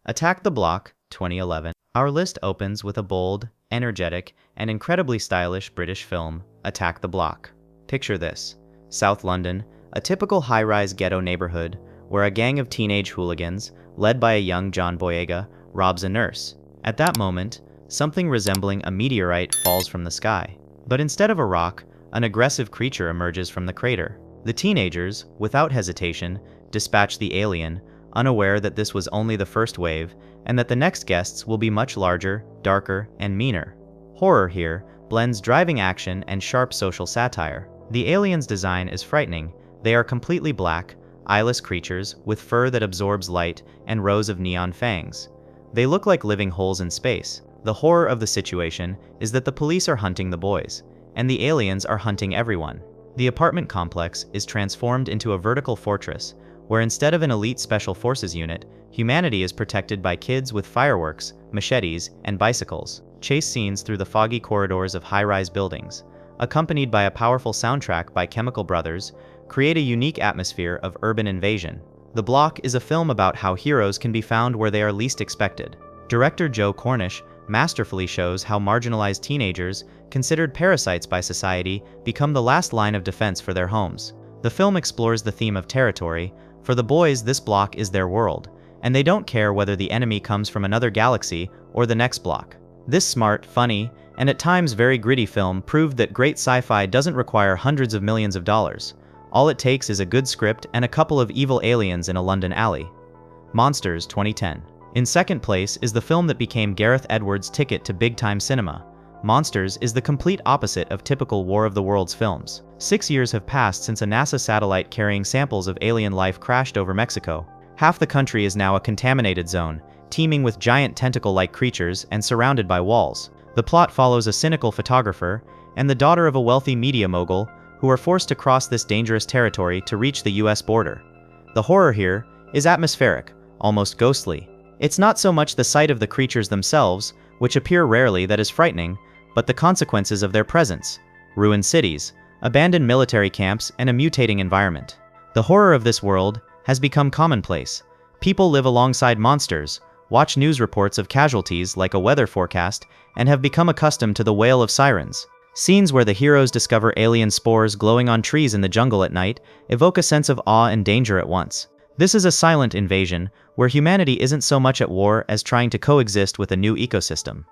Attack the Block, 2011. Our list opens with a bold, energetic, and incredibly stylish British film, Attack the Block. Picture this: South London, a typical high-rise ghetto neighborhood where a gang of teenage hooligans, led by a young John Boyega, robs a nurse. At that moment, something resembling a meteorite falls from the sky. But instead of a rock, an aggressive creature emerges from the crater. The teenagers, without hesitation, dispatch the alien, unaware that this was only the first wave, and that the next guests will be much larger, darker, and meaner. Horror here blends driving action and sharp social satire. The aliens' design is frightening. They are completely black, eyeless creatures with fur that absorbs light and rows of neon fangs. They look like living holes in space. The horror of the situation is that the police are hunting the boys, and the aliens are hunting everyone. The apartment complex is transformed into a vertical fortress, where instead of an elite special forces unit, humanity is protected by kids with fireworks, machetes, and bicycles. Chase scenes through the foggy corridors of high-rise buildings, accompanied by a powerful soundtrack by Chemical Brothers, create a unique atmosphere of urban invasion. The Block is a film about how heroes can be found where they are least expected. Director Joe Cornish masterfully shows how marginalized teenagers, considered parasites by society, become the last line of defense for their homes. The film explores the theme of territory. For the boys, this block is their world, and they don't care whether the enemy comes from another galaxy or the next block. This smart, funny, and at times very gritty film proved that great sci-fi doesn't require hundreds of millions of dollars. All it takes is a good script and a couple of evil aliens in a London alley. Monsters, 2010. In second place is the film that became Gareth Edwards' ticket to big-time cinema. Monsters is the complete opposite of typical War of the Worlds films. 6 years have passed since a NASA satellite carrying samples of alien life crashed over Mexico. Half the country is now a contaminated zone, teeming with giant tentacle-like creatures and surrounded by walls. The plot follows a cynical photographer and the daughter of a wealthy media mogul who are forced to cross this dangerous territory to reach the US border. The horror here is atmospheric, almost ghostly. It's not so much the sight of the creatures themselves, which appear rarely, that is frightening, but the consequences of their presence: ruined cities, abandoned military camps, and a mutating environment. The horror of this world has become commonplace. People live alongside monsters, watch news reports of casualties like a weather forecast, and have become accustomed to the wail of sirens. Scenes where the heroes discover alien spores glowing on trees in the jungle at night evoke a sense of awe and danger at once. This is a silent invasion, where humanity isn't so much at war as trying to coexist with a new ecosystem.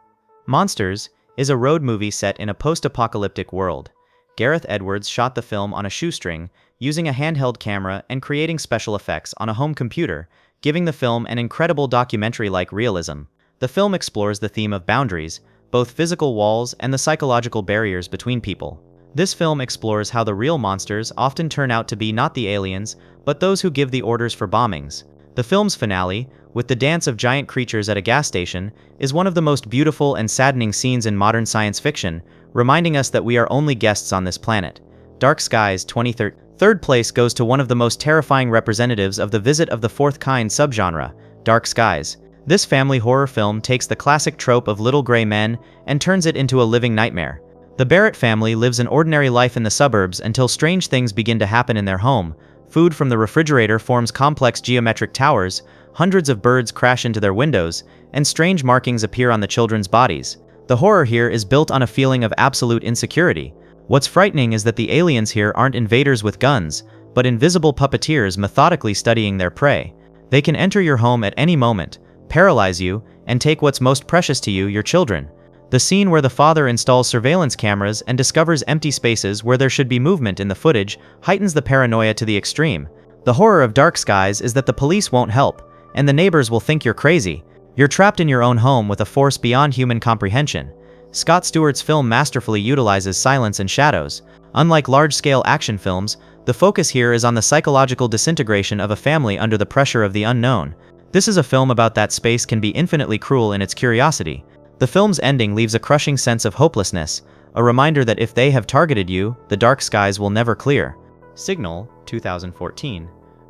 Monsters is a road movie set in a post-apocalyptic world. Gareth Edwards shot the film on a shoestring, using a handheld camera and creating special effects on a home computer, giving the film an incredible documentary-like realism. The film explores the theme of boundaries, both physical walls and the psychological barriers between people. This film explores how the real monsters often turn out to be not the aliens, but those who give the orders for bombings. The film's finale, with the dance of giant creatures at a gas station, is one of the most beautiful and saddening scenes in modern science fiction, reminding us that we are only guests on this planet. Dark Skies, 2013. Third place goes to one of the most terrifying representatives of the visit of the fourth kind subgenre, Dark Skies. This family horror film takes the classic trope of little gray men and turns it into a living nightmare. The Barrett family lives an ordinary life in the suburbs until strange things begin to happen in their home. Food from the refrigerator forms complex geometric towers, hundreds of birds crash into their windows, and strange markings appear on the children's bodies. The horror here is built on a feeling of absolute insecurity. What's frightening is that the aliens here aren't invaders with guns, but invisible puppeteers methodically studying their prey. They can enter your home at any moment, paralyze you, and take what's most precious to you, your children. The scene where the father installs surveillance cameras and discovers empty spaces where there should be movement in the footage heightens the paranoia to the extreme. The horror of Dark Skies is that the police won't help, and the neighbors will think you're crazy. You're trapped in your own home with a force beyond human comprehension. Scott Stewart's film masterfully utilizes silence and shadows. Unlike large-scale action films, the focus here is on the psychological disintegration of a family under the pressure of the unknown. This is a film about that space can be infinitely cruel in its curiosity. The film's ending leaves a crushing sense of hopelessness, a reminder that if they have targeted you, the dark skies will never clear. Signal, 2014.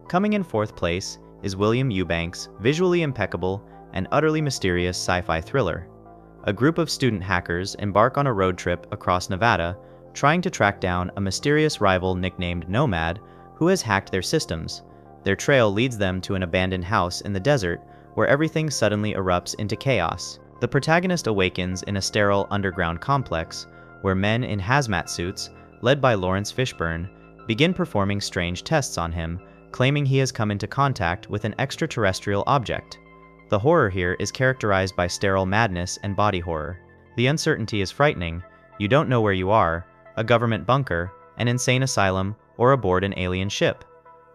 Coming in fourth place is William Eubanks' visually impeccable and utterly mysterious sci-fi thriller. A group of student hackers embark on a road trip across Nevada, trying to track down a mysterious rival nicknamed Nomad, who has hacked their systems. Their trail leads them to an abandoned house in the desert, where everything suddenly erupts into chaos. The protagonist awakens in a sterile underground complex, where men in hazmat suits, led by Lawrence Fishburne, begin performing strange tests on him, claiming he has come into contact with an extraterrestrial object. The horror here is characterized by sterile madness and body horror. The uncertainty is frightening. You don't know where you are, a government bunker, an insane asylum, or aboard an alien ship.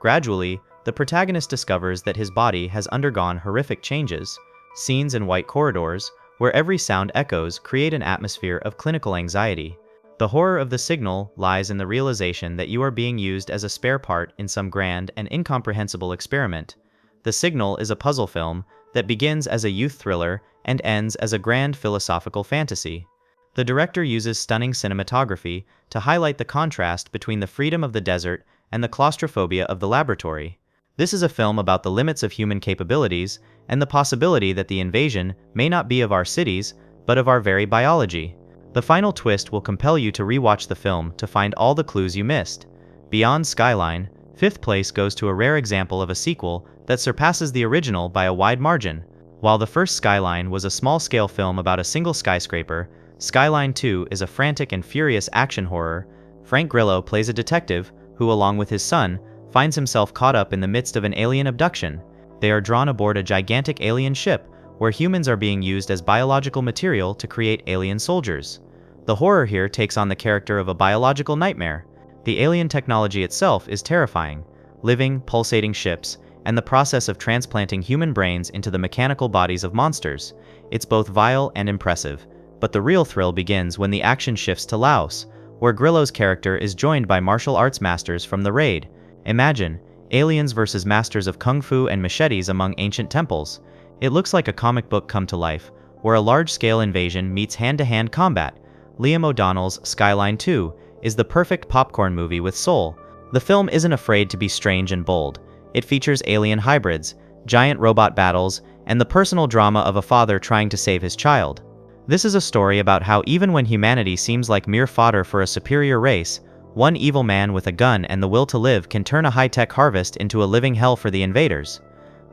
Gradually, the protagonist discovers that his body has undergone horrific changes. Scenes in white corridors, where every sound echoes, create an atmosphere of clinical anxiety. The horror of the signal lies in the realization that you are being used as a spare part in some grand and incomprehensible experiment. The Signal is a puzzle film that begins as a youth thriller and ends as a grand philosophical fantasy. The director uses stunning cinematography to highlight the contrast between the freedom of the desert and the claustrophobia of the laboratory. This is a film about the limits of human capabilities and the possibility that the invasion may not be of our cities, but of our very biology. The final twist will compel you to rewatch the film to find all the clues you missed. Beyond Skyline, fifth place goes to a rare example of a sequel that surpasses the original by a wide margin. While the first Skyline was a small-scale film about a single skyscraper, Skyline 2 is a frantic and furious action horror. Frank Grillo plays a detective who, along with his son, finds himself caught up in the midst of an alien abduction. They are drawn aboard a gigantic alien ship, where humans are being used as biological material to create alien soldiers. The horror here takes on the character of a biological nightmare. The alien technology itself is terrifying. Living, pulsating ships, and the process of transplanting human brains into the mechanical bodies of monsters. It's both vile and impressive. But the real thrill begins when the action shifts to Laos, where Grillo's character is joined by martial arts masters from the raid. Imagine, aliens versus masters of kung fu and machetes among ancient temples. It looks like a comic book come to life, where a large-scale invasion meets hand-to-hand combat. Liam O'Donnell's Skyline 2 is the perfect popcorn movie with soul. The film isn't afraid to be strange and bold. It features alien hybrids, giant robot battles, and the personal drama of a father trying to save his child. This is a story about how even when humanity seems like mere fodder for a superior race, one evil man with a gun and the will to live can turn a high-tech harvest into a living hell for the invaders.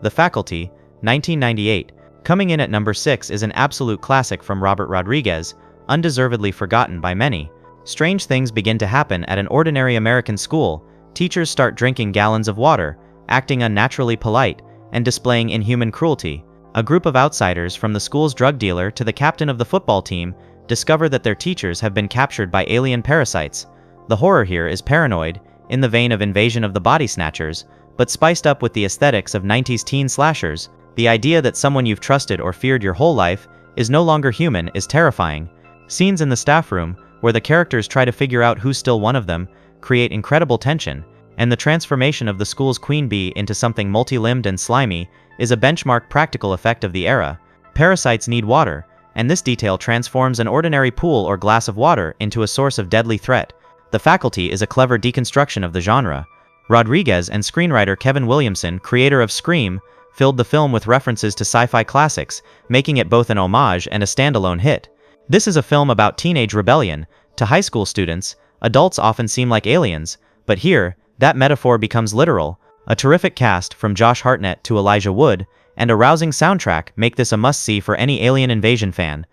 The Faculty, 1998, coming in at number 6, is an absolute classic from Robert Rodriguez, undeservedly forgotten by many. Strange things begin to happen at an ordinary American school. Teachers start drinking gallons of water, acting unnaturally polite, and displaying inhuman cruelty. A group of outsiders, from the school's drug dealer to the captain of the football team, discover that their teachers have been captured by alien parasites. The horror here is paranoid, in the vein of Invasion of the Body Snatchers, but spiced up with the aesthetics of 90s teen slashers. The idea that someone you've trusted or feared your whole life is no longer human is terrifying. Scenes in the staff room, where the characters try to figure out who's still one of them, create incredible tension, and the transformation of the school's queen bee into something multi-limbed and slimy is a benchmark practical effect of the era. Parasites need water, and this detail transforms an ordinary pool or glass of water into a source of deadly threat. The Faculty is a clever deconstruction of the genre. Rodriguez and screenwriter Kevin Williamson, creator of Scream, filled the film with references to sci-fi classics, making it both an homage and a standalone hit. This is a film about teenage rebellion. To high school students, adults often seem like aliens, but here, that metaphor becomes literal. A terrific cast, from Josh Hartnett to Elijah Wood, and a rousing soundtrack make this a must-see for any alien invasion fan.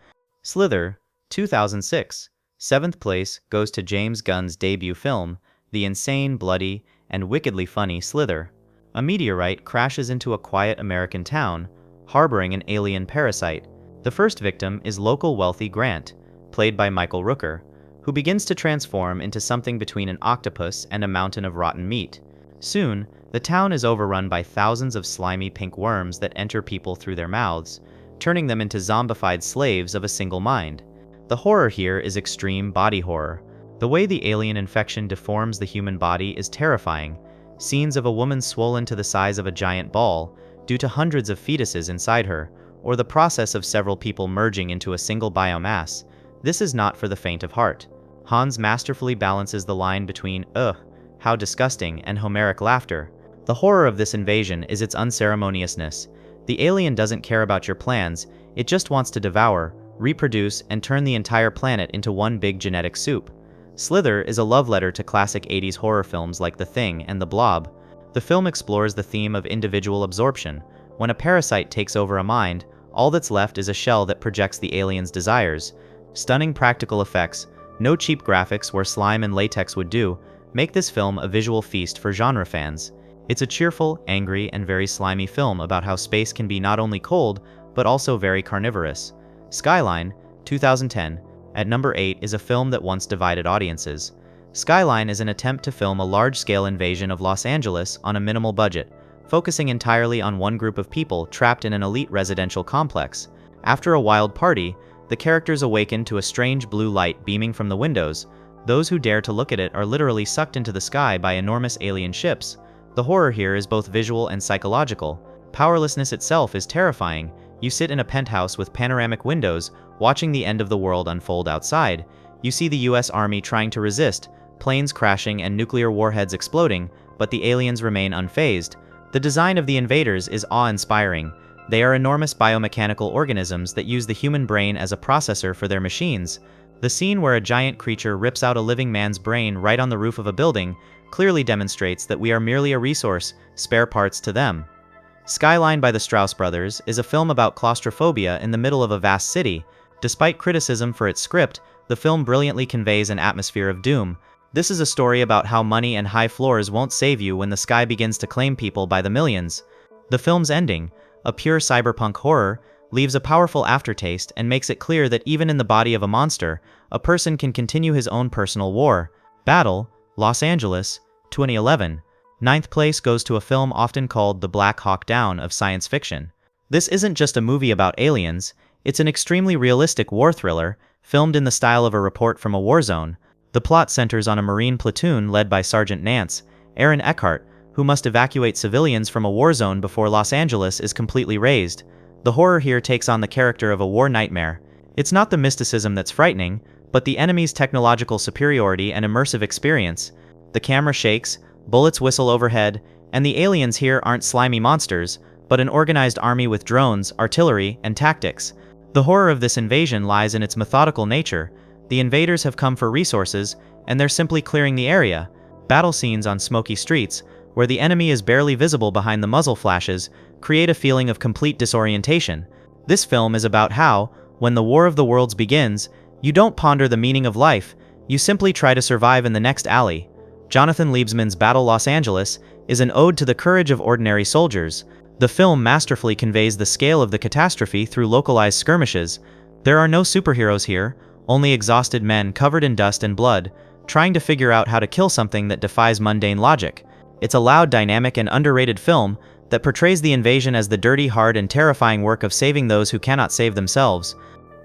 Slither, 2006. 7th place goes to James Gunn's debut film, the insane, bloody, and wickedly funny Slither. A meteorite crashes into a quiet American town, harboring an alien parasite. The first victim is local wealthy Grant, played by Michael Rooker, who begins to transform into something between an octopus and a mountain of rotten meat. Soon, the town is overrun by thousands of slimy pink worms that enter people through their mouths, turning them into zombified slaves of a single mind. The horror here is extreme body horror. The way the alien infection deforms the human body is terrifying. Scenes of a woman swollen to the size of a giant ball, due to hundreds of fetuses inside her, or the process of several people merging into a single biomass. This is not for the faint of heart. Hans masterfully balances the line between, ugh, how disgusting, and Homeric laughter. The horror of this invasion is its unceremoniousness. The alien doesn't care about your plans, it just wants to devour, reproduce, and turn the entire planet into one big genetic soup. Slither is a love letter to classic 80s horror films like The Thing and The Blob. The film explores the theme of individual absorption, when a parasite takes over a mind, all that's left is a shell that projects the alien's desires. Stunning practical effects, no cheap graphics where slime and latex would do, make this film a visual feast for genre fans. It's a cheerful, angry, and very slimy film about how space can be not only cold, but also very carnivorous. Skyline, 2010, at number 8 is a film that once divided audiences. Skyline is an attempt to film a large-scale invasion of Los Angeles on a minimal budget, focusing entirely on one group of people trapped in an elite residential complex. After a wild party, the characters awaken to a strange blue light beaming from the windows. Those who dare to look at it are literally sucked into the sky by enormous alien ships. The horror here is both visual and psychological. Powerlessness itself is terrifying. You sit in a penthouse with panoramic windows, watching the end of the world unfold outside. You see the US Army trying to resist, planes crashing and nuclear warheads exploding, but the aliens remain unfazed. The design of the invaders is awe-inspiring. They are enormous biomechanical organisms that use the human brain as a processor for their machines. The scene where a giant creature rips out a living man's brain right on the roof of a building clearly demonstrates that we are merely a resource, spare parts to them. Skyline by the Strauss brothers is a film about claustrophobia in the middle of a vast city. Despite criticism for its script, the film brilliantly conveys an atmosphere of doom. This is a story about how money and high floors won't save you when the sky begins to claim people by the millions. The film's ending, a pure cyberpunk horror, leaves a powerful aftertaste and makes it clear that even in the body of a monster, a person can continue his own personal war. Battle, Los Angeles, 2011. Ninth place goes to a film often called the Black Hawk Down of science fiction. This isn't just a movie about aliens, it's an extremely realistic war thriller, filmed in the style of a report from a war zone. The plot centers on a Marine platoon led by Sergeant Nance, Aaron Eckhart, who must evacuate civilians from a war zone before Los Angeles is completely razed. The horror here takes on the character of a war nightmare. It's not the mysticism that's frightening, but the enemy's technological superiority and immersive experience. The camera shakes, bullets whistle overhead, and the aliens here aren't slimy monsters, but an organized army with drones, artillery, and tactics. The horror of this invasion lies in its methodical nature. The invaders have come for resources, and they're simply clearing the area. Battle scenes on smoky streets, where the enemy is barely visible behind the muzzle flashes, create a feeling of complete disorientation. This film is about how, when the War of the Worlds begins, you don't ponder the meaning of life, you simply try to survive in the next alley. Jonathan Liebesman's Battle Los Angeles is an ode to the courage of ordinary soldiers. The film masterfully conveys the scale of the catastrophe through localized skirmishes. There are no superheroes here, only exhausted men covered in dust and blood, trying to figure out how to kill something that defies mundane logic. It's a loud, dynamic, and underrated film that portrays the invasion as the dirty, hard, and terrifying work of saving those who cannot save themselves.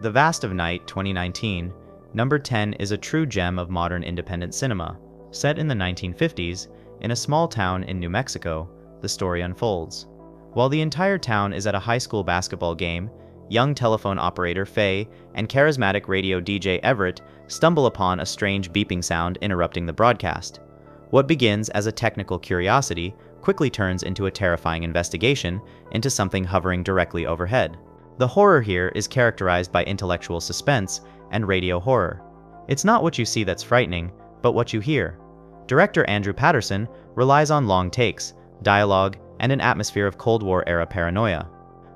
The Vast of Night, 2019, number 10 is a true gem of modern independent cinema. Set in the 1950s, in a small town in New Mexico, the story unfolds. While the entire town is at a high school basketball game, young telephone operator Faye and charismatic radio DJ Everett stumble upon a strange beeping sound interrupting the broadcast. What begins as a technical curiosity quickly turns into a terrifying investigation into something hovering directly overhead. The horror here is characterized by intellectual suspense and radio horror. It's not what you see that's frightening, but what you hear. Director Andrew Patterson relies on long takes, dialogue, and an atmosphere of Cold War-era paranoia.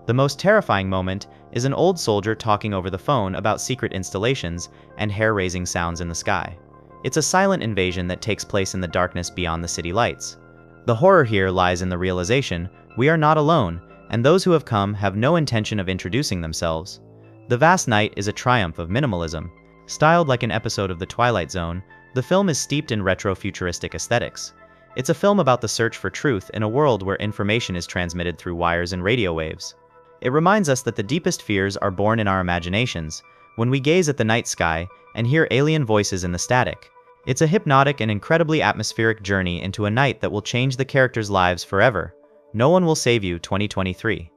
The most terrifying moment is an old soldier talking over the phone about secret installations and hair-raising sounds in the sky. It's a silent invasion that takes place in the darkness beyond the city lights. The horror here lies in the realization we are not alone, and those who have come have no intention of introducing themselves. The Vast Night is a triumph of minimalism. Styled like an episode of The Twilight Zone, the film is steeped in retro-futuristic aesthetics. It's a film about the search for truth in a world where information is transmitted through wires and radio waves. It reminds us that the deepest fears are born in our imaginations, when we gaze at the night sky and hear alien voices in the static. It's a hypnotic and incredibly atmospheric journey into a night that will change the characters' lives forever. No One Will Save You, 2023.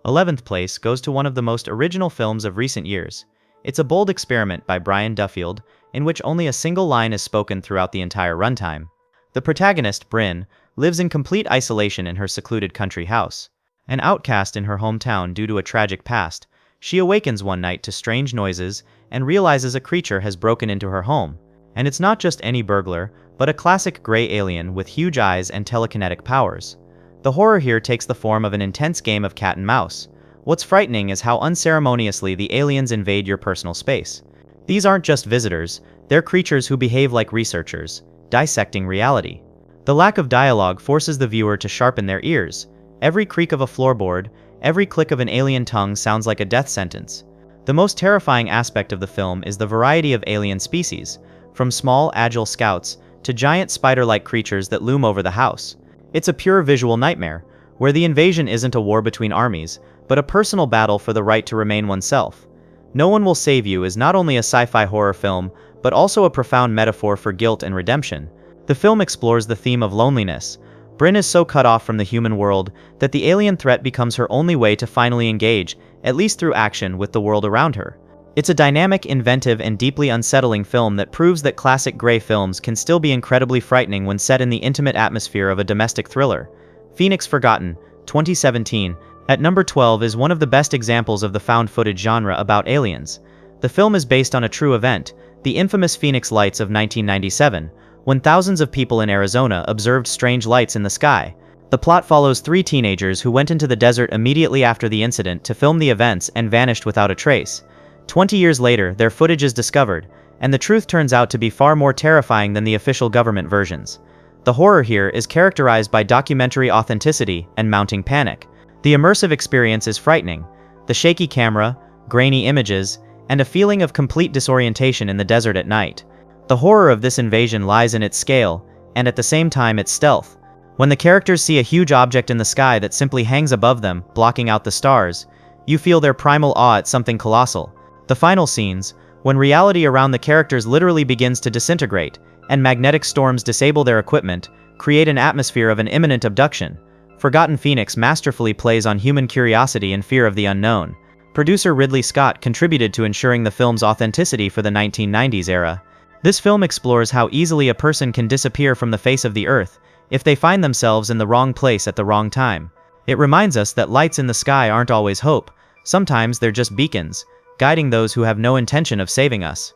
11th place goes to one of the most original films of recent years. It's a bold experiment by Brian Duffield, in which only a single line is spoken throughout the entire runtime. The protagonist, Bryn, lives in complete isolation in her secluded country house. An outcast in her hometown due to a tragic past, she awakens one night to strange noises and realizes a creature has broken into her home. And it's not just any burglar, but a classic gray alien with huge eyes and telekinetic powers. The horror here takes the form of an intense game of cat and mouse. What's frightening is how unceremoniously the aliens invade your personal space. These aren't just visitors, they're creatures who behave like researchers, dissecting reality. The lack of dialogue forces the viewer to sharpen their ears. Every creak of a floorboard, every click of an alien tongue sounds like a death sentence. The most terrifying aspect of the film is the variety of alien species, from small, agile scouts to giant spider-like creatures that loom over the house. It's a pure visual nightmare, where the invasion isn't a war between armies, but a personal battle for the right to remain oneself. No One Will Save You is not only a sci-fi horror film, but also a profound metaphor for guilt and redemption. The film explores the theme of loneliness. Bryn is so cut off from the human world that the alien threat becomes her only way to finally engage, at least through action, with the world around her. It's a dynamic, inventive, and deeply unsettling film that proves that classic Grey films can still be incredibly frightening when set in the intimate atmosphere of a domestic thriller. Phoenix Forgotten, 2017, at number 12 is one of the best examples of the found footage genre about aliens. The film is based on a true event, the infamous Phoenix Lights of 1997, when thousands of people in Arizona observed strange lights in the sky. The plot follows three teenagers who went into the desert immediately after the incident to film the events and vanished without a trace. 20 years later, their footage is discovered, and the truth turns out to be far more terrifying than the official government versions. The horror here is characterized by documentary authenticity and mounting panic. The immersive experience is frightening. The shaky camera, grainy images, and a feeling of complete disorientation in the desert at night. The horror of this invasion lies in its scale, and at the same time its stealth. When the characters see a huge object in the sky that simply hangs above them, blocking out the stars, you feel their primal awe at something colossal. The final scenes, when reality around the characters literally begins to disintegrate, and magnetic storms disable their equipment, create an atmosphere of an imminent abduction. Forgotten Phoenix masterfully plays on human curiosity and fear of the unknown. Producer Ridley Scott contributed to ensuring the film's authenticity for the 1990s era. This film explores how easily a person can disappear from the face of the earth if they find themselves in the wrong place at the wrong time. It reminds us that lights in the sky aren't always hope. Sometimes they're just beacons, guiding those who have no intention of saving us.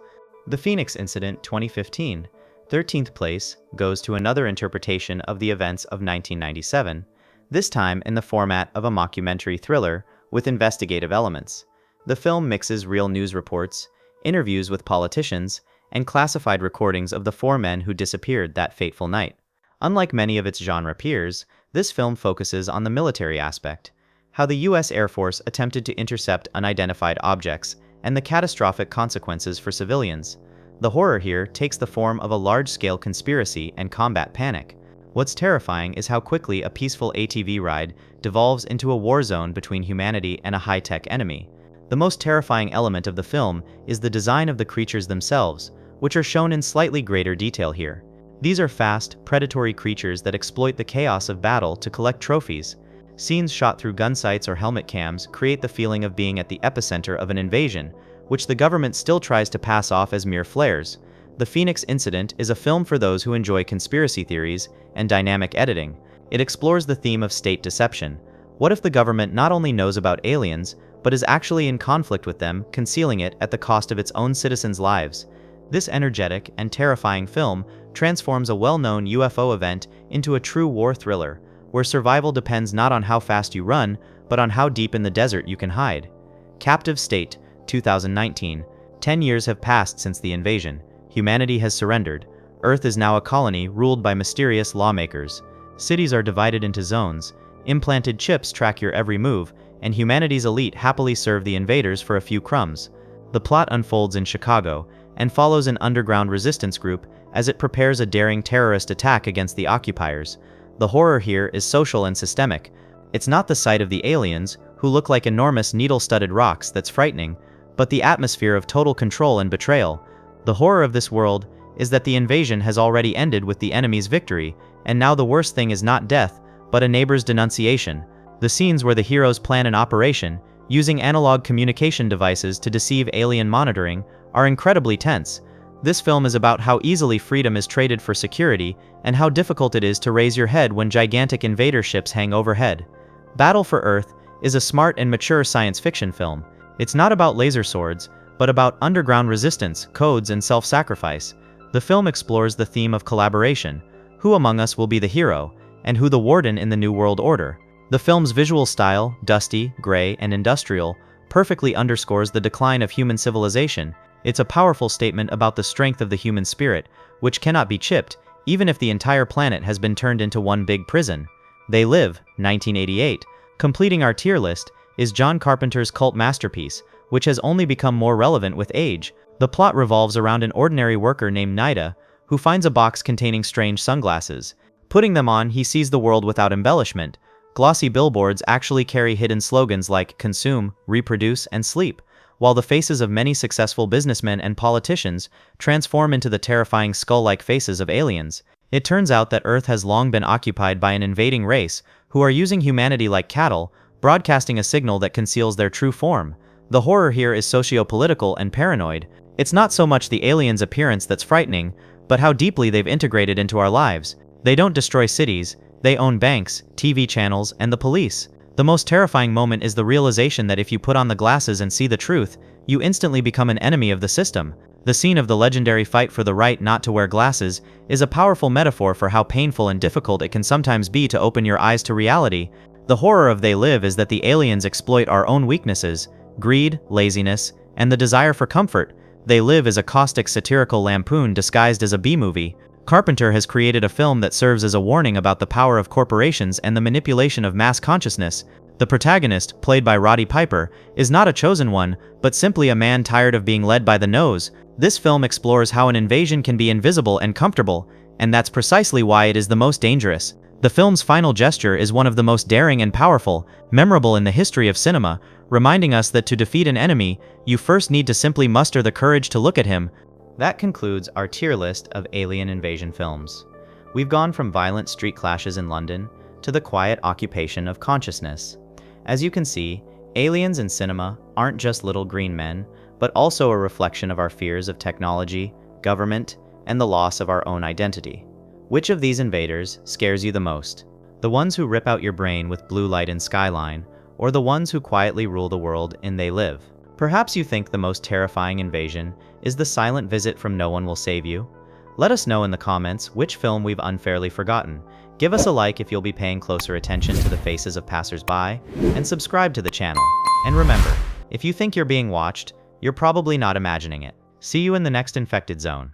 The Phoenix Incident 2015, 13th place, goes to another interpretation of the events of 1997, this time in the format of a mockumentary thriller with investigative elements. The film mixes real news reports, interviews with politicians, and classified recordings of the four men who disappeared that fateful night. Unlike many of its genre peers, this film focuses on the military aspect, how the U.S. Air Force attempted to intercept unidentified objects, and the catastrophic consequences for civilians. The horror here takes the form of a large-scale conspiracy and combat panic. What's terrifying is how quickly a peaceful ATV ride devolves into a war zone between humanity and a high-tech enemy. The most terrifying element of the film is the design of the creatures themselves, which are shown in slightly greater detail here. These are fast, predatory creatures that exploit the chaos of battle to collect trophies. Scenes shot through gun sights or helmet cams create the feeling of being at the epicenter of an invasion, which the government still tries to pass off as mere flares. The Phoenix Incident is a film for those who enjoy conspiracy theories and dynamic editing. It explores the theme of state deception. What if the government not only knows about aliens, but is actually in conflict with them, concealing it at the cost of its own citizens' lives? This energetic and terrifying film transforms a well-known UFO event into a true war thriller, where survival depends not on how fast you run, but on how deep in the desert you can hide. Captive State, 2019. 10 years have passed since the invasion. Humanity has surrendered. Earth is now a colony ruled by mysterious lawmakers. Cities are divided into zones. Implanted chips track your every move, and humanity's elite happily serve the invaders for a few crumbs. The plot unfolds in Chicago, and follows an underground resistance group as it prepares a daring terrorist attack against the occupiers. The horror here is social and systemic. It's not the sight of the aliens, who look like enormous needle-studded rocks, that's frightening, but the atmosphere of total control and betrayal. The horror of this world is that the invasion has already ended with the enemy's victory, and now the worst thing is not death, but a neighbor's denunciation. The scenes where the heroes plan an operation, using analog communication devices to deceive alien monitoring, are incredibly tense. This film is about how easily freedom is traded for security, and how difficult it is to raise your head when gigantic invader ships hang overhead. Battle for Earth is a smart and mature science fiction film. It's not about laser swords, but about underground resistance, codes, and self-sacrifice. The film explores the theme of collaboration. Who among us will be the hero? and who the warden in the New World Order. The film's visual style, dusty, gray, and industrial, perfectly underscores the decline of human civilization. It's a powerful statement about the strength of the human spirit, which cannot be chipped, even if the entire planet has been turned into one big prison. They Live, 1988, completing our tier list, is John Carpenter's cult masterpiece, which has only become more relevant with age. The plot revolves around an ordinary worker named Nida, who finds a box containing strange sunglasses. Putting them on, he sees the world without embellishment. Glossy billboards actually carry hidden slogans like consume, reproduce, and sleep, while the faces of many successful businessmen and politicians transform into the terrifying skull-like faces of aliens. It turns out that Earth has long been occupied by an invading race who are using humanity like cattle, broadcasting a signal that conceals their true form. The horror here is socio-political and paranoid. It's not so much the aliens' appearance that's frightening, but how deeply they've integrated into our lives. They don't destroy cities, they own banks, TV channels, and the police. The most terrifying moment is the realization that if you put on the glasses and see the truth, you instantly become an enemy of the system. The scene of the legendary fight for the right not to wear glasses is a powerful metaphor for how painful and difficult it can sometimes be to open your eyes to reality. The horror of They Live is that the aliens exploit our own weaknesses, greed, laziness, and the desire for comfort. They Live is a caustic satirical lampoon disguised as a B-movie. Carpenter has created a film that serves as a warning about the power of corporations and the manipulation of mass consciousness. The protagonist, played by Roddy Piper, is not a chosen one, but simply a man tired of being led by the nose. This film explores how an invasion can be invisible and comfortable, and that's precisely why it is the most dangerous. The film's final gesture is one of the most daring and powerful, memorable in the history of cinema, reminding us that to defeat an enemy, you first need to simply muster the courage to look at him. That concludes our tier list of alien invasion films. We've gone from violent street clashes in London to the quiet occupation of consciousness. As you can see, aliens in cinema aren't just little green men, but also a reflection of our fears of technology, government, and the loss of our own identity. Which of these invaders scares you the most? The ones who rip out your brain with blue light in Skyline, or the ones who quietly rule the world in They Live? Perhaps you think the most terrifying invasion is the silent visit from No One Will Save You? Let us know in the comments which film we've unfairly forgotten. Give us a like if you'll be paying closer attention to the faces of passers-by, and subscribe to the channel. And remember, if you think you're being watched, you're probably not imagining it. See you in the next Infected Zone.